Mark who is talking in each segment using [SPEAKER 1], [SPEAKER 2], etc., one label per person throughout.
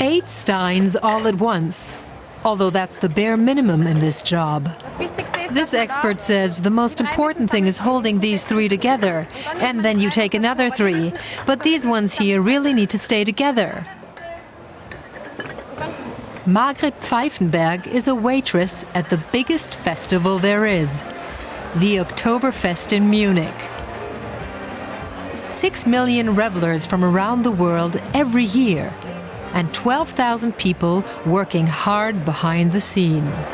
[SPEAKER 1] 8 steins all at once, although that's the bare minimum in this job. This expert says the most important thing is holding these 3 together, and then you take another 3. But these ones here really need to stay together. Margret Pfeifenberg is a waitress at the biggest festival there is, the Oktoberfest in Munich. 6 million revelers from around the world every year, and 12,000 people working hard behind the scenes.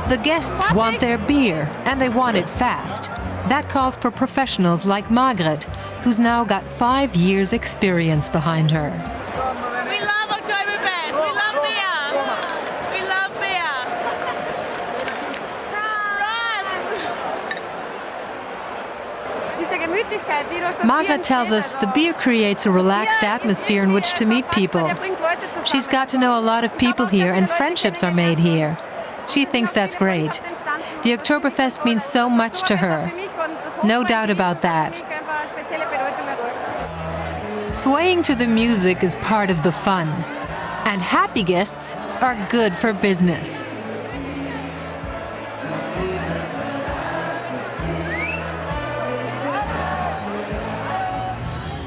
[SPEAKER 1] The guests want their beer, and they want it fast. That calls for professionals like Margret, who's now got 5 years' experience behind her.
[SPEAKER 2] We love Oktoberfest. We love beer. We love beer.
[SPEAKER 1] Margret tells us the beer creates a relaxed atmosphere in which to meet people. She's got to know a lot of people here, and friendships are made here. She thinks that's great. The Oktoberfest means so much to her. No doubt about that. Swaying to the music is part of the fun. And happy guests are good for business.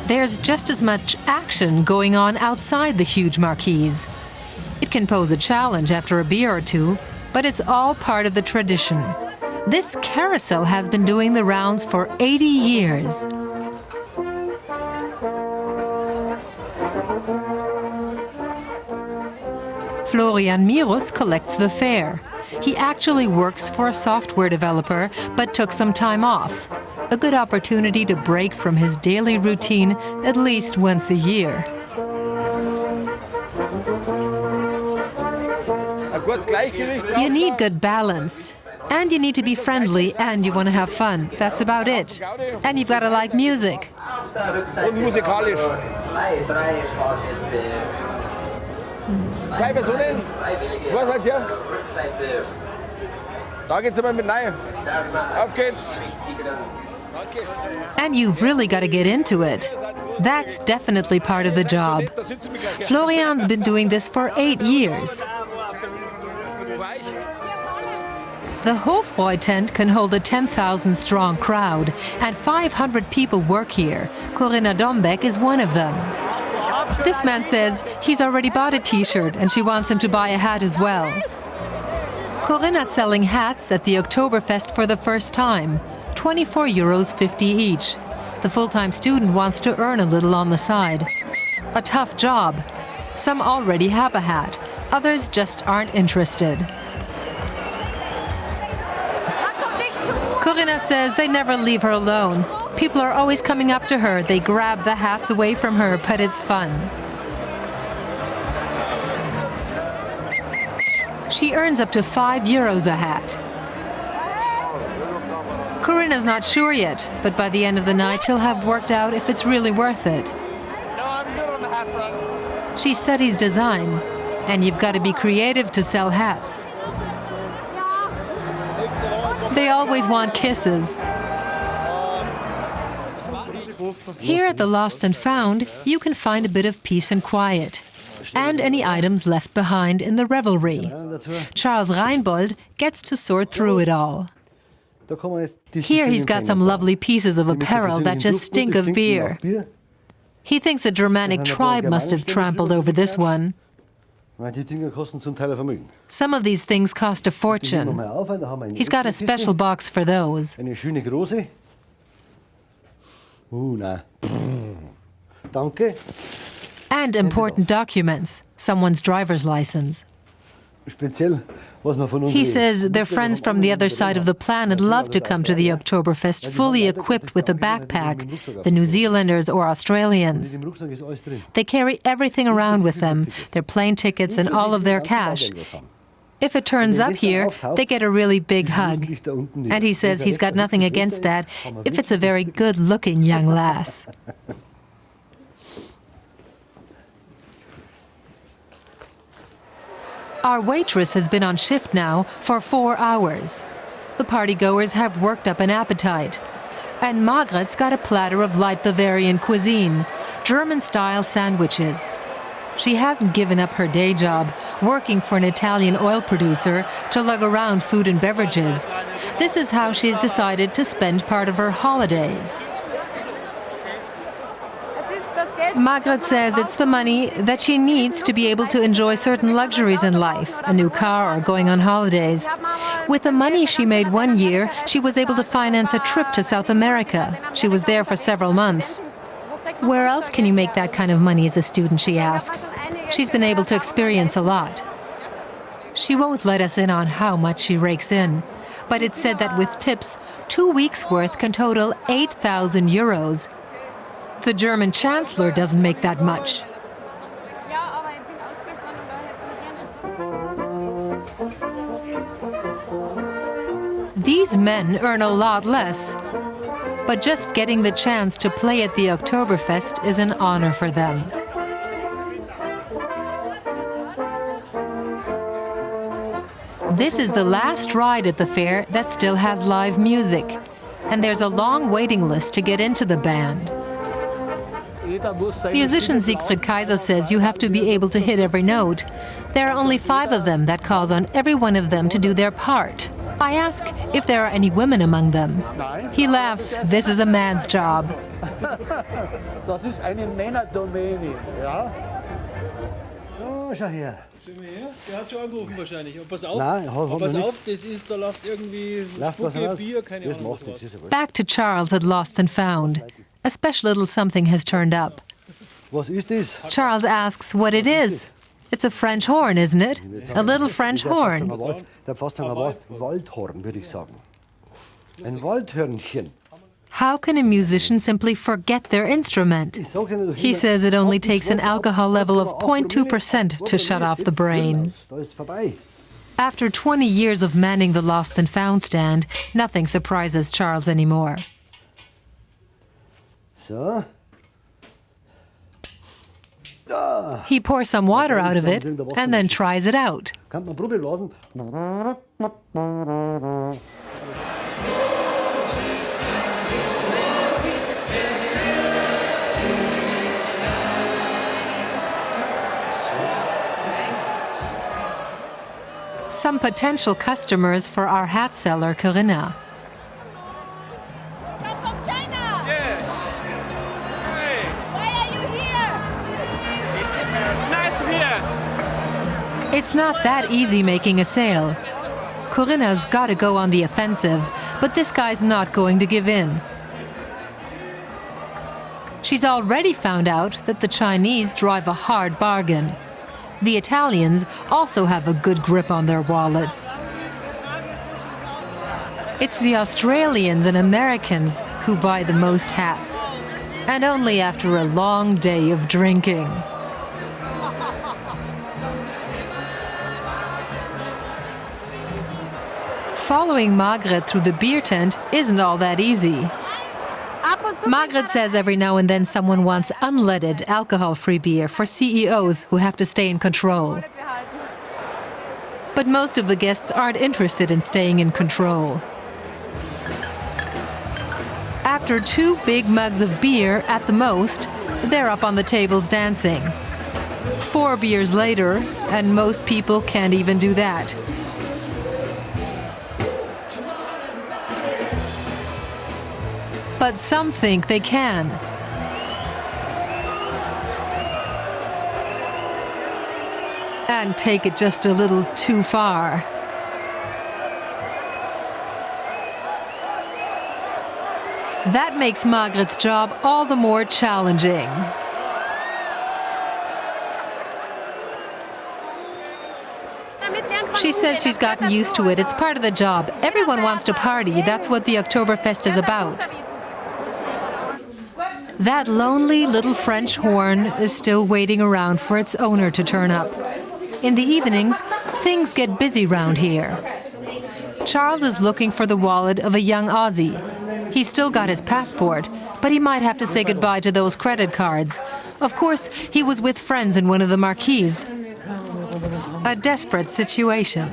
[SPEAKER 1] There's just as much action going on outside the huge marquees. It can pose a challenge after a beer or two, but it's all part of the tradition. This carousel has been doing the rounds for 80 years. Florian Mirus collects the fare. He actually works for a software developer, but took some time off. A good opportunity to break from his daily routine at least once a year. You need good balance. And you need to be friendly, and you want to have fun. That's about it. And you've got to like music. And you've really got to get into it. That's definitely part of the job. Florian's been doing this for 8 years. The Hofbräu tent can hold a 10,000-strong crowd, and 500 people work here. Corinna Dombeck is one of them. This man says he's already bought a T-shirt, and she wants him to buy a hat as well. Corinna's selling hats at the Oktoberfest for the first time, €24.50 each. The full-time student wants to earn a little on the side. A tough job. Some already have a hat, others just aren't interested. Corinna says they never leave her alone. People are always coming up to her. They grab the hats away from her, but it's fun. She earns up to €5 a hat. Corinna's not sure yet, but by the end of the night she'll have worked out if it's really worth it. She studies design, and you've got to be creative to sell hats. They always want kisses. Here at the Lost and Found, you can find a bit of peace and quiet, and any items left behind in the revelry. Charles Reinbold gets to sort through it all. Here he's got some lovely pieces of apparel that just stink of beer. He thinks a Germanic tribe must have trampled over this one. Some of these things cost a fortune. He's got a special box for those. And important documents, someone's driver's license. He says their friends from the other side of the planet love to come to the Oktoberfest fully equipped with a backpack, the New Zealanders or Australians. They carry everything around with them, their plane tickets and all of their cash. If it turns up here, they get a really big hug. And he says he's got nothing against that if it's a very good-looking young lass. Our waitress has been on shift now for 4 hours. The partygoers have worked up an appetite. And Margret's got a platter of light Bavarian cuisine, German-style sandwiches. She hasn't given up her day job, working for an Italian oil producer, to lug around food and beverages. This is how she's decided to spend part of her holidays. Margret says it's the money that she needs to be able to enjoy certain luxuries in life, a new car or going on holidays. With the money she made one year, she was able to finance a trip to South America. She was there for several months. Where else can you make that kind of money as a student, she asks. She's been able to experience a lot. She won't let us in on how much she rakes in, but it's said that with tips, 2 weeks' worth can total 8,000 euros. The German Chancellor doesn't make that much. These men earn a lot less, but just getting the chance to play at the Oktoberfest is an honor for them. This is the last ride at the fair that still has live music, and there's a long waiting list to get into the band. Musician Siegfried Kaiser says you have to be able to hit every note. There are only 5 of them. That calls on every one of them to do their part. I ask if there are any women among them. He laughs. This is a man's job.
[SPEAKER 3] Das ist eine Männerdomäne, ja?
[SPEAKER 4] Oh, schau her.
[SPEAKER 5] Der hat schon angerufen wahrscheinlich. Und pass auf,
[SPEAKER 4] Nein,
[SPEAKER 5] pass auf, das ist, da läuft irgendwie Spucke, Bier, keine Ahnung was.
[SPEAKER 1] Back to Charles at Lost and Found. A special little something has turned up.
[SPEAKER 4] Was ist das?
[SPEAKER 1] Charles asks what it is. It's a French horn, isn't it? A little French horn.
[SPEAKER 4] Der fast ein Waldhorn, würde ich sagen. Ein Waldhörnchen.
[SPEAKER 1] How can a musician simply forget their instrument? He says it only takes an alcohol level of 0.2% to shut off the brain. After 20 years of manning the Lost and Found stand, nothing surprises Charles anymore.
[SPEAKER 4] So.
[SPEAKER 1] He pours some water out of it and then tries it out.
[SPEAKER 4] Kann man Probe blasen?
[SPEAKER 1] Some potential customers for our hat seller, Corinna.
[SPEAKER 2] Come from China. Yeah. Hey. Why are you here?
[SPEAKER 5] Nice here.
[SPEAKER 1] It's not that easy making a sale. Corinna's got to go on the offensive, but this guy's not going to give in. She's already found out that the Chinese drive a hard bargain. The Italians also have a good grip on their wallets. It's the Australians and Americans who buy the most hats, and only after a long day of drinking. Following Margret through the beer tent isn't all that easy. Margret says every now and then someone wants unleaded, alcohol-free beer for CEOs who have to stay in control. But most of the guests aren't interested in staying in control. After 2 big mugs of beer, at the most, they're up on the tables dancing. 4 beers later, and most people can't even do that. But some think they can. And take it just a little too far. That makes Margret's job all the more challenging. She says she's gotten used to it. It's part of the job. Everyone wants to party. That's what the Oktoberfest is about. That lonely little French horn is still waiting around for its owner to turn up. In the evenings, things get busy round here. Charles is looking for the wallet of a young Aussie. He's still got his passport, but he might have to say goodbye to those credit cards. Of course, he was with friends in one of the marquees. A desperate situation.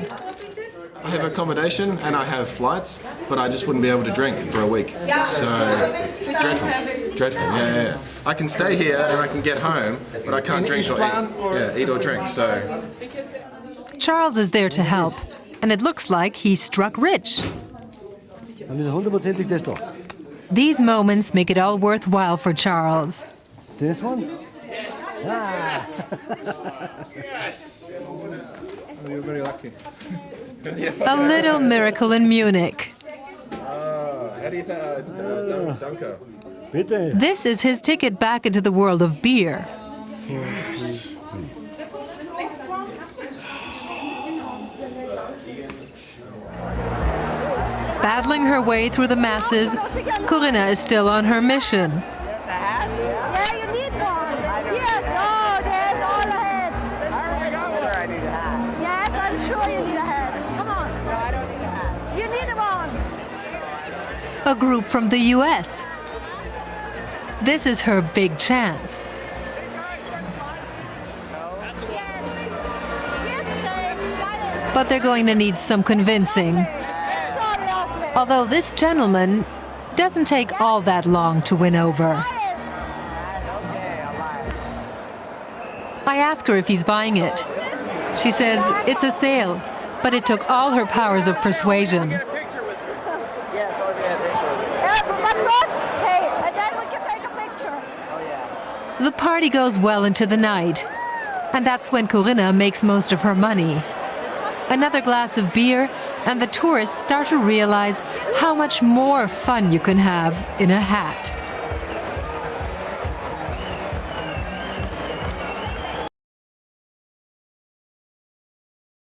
[SPEAKER 6] I have accommodation and I have flights, but I just wouldn't be able to drink for a week. So, dreadful, yeah. I can stay here and I can get home, but I can't drink or eat. Yeah, eat or drink, so...
[SPEAKER 1] Charles is there to help, and it looks like he struck rich.
[SPEAKER 4] Dann ist er hundertprozentig das da.
[SPEAKER 1] These moments make it all worthwhile for Charles.
[SPEAKER 4] This one?
[SPEAKER 6] Yes! Yes!
[SPEAKER 5] Oh, you're very lucky.
[SPEAKER 1] A little miracle in Munich.
[SPEAKER 6] How do you think? Danke.
[SPEAKER 4] Bitte.
[SPEAKER 1] This is his ticket back into the world of beer. Battling her way through the masses, Corinna is still on her mission.
[SPEAKER 2] Yeah, you need one. Yes, oh, there's all the heads.
[SPEAKER 7] I'm sure I need a hat.
[SPEAKER 2] Yes, I'm sure you need a hat. Come on.
[SPEAKER 7] No, I don't need a hat.
[SPEAKER 2] You need one.
[SPEAKER 1] A group from the US. This is her big chance. But they're going to need some convincing. Although this gentleman doesn't take all that long to win over. I ask her if he's buying it. She says it's a sale, but it took all her powers of persuasion.
[SPEAKER 7] Yes, I'll get a picture of you.
[SPEAKER 2] But first, hey, and then we can take a picture.
[SPEAKER 7] Oh, yeah.
[SPEAKER 1] The party goes well into the night, and that's when Corinna makes most of her money. Another glass of beer, and the tourists start to realize how much more fun you can have in a hat.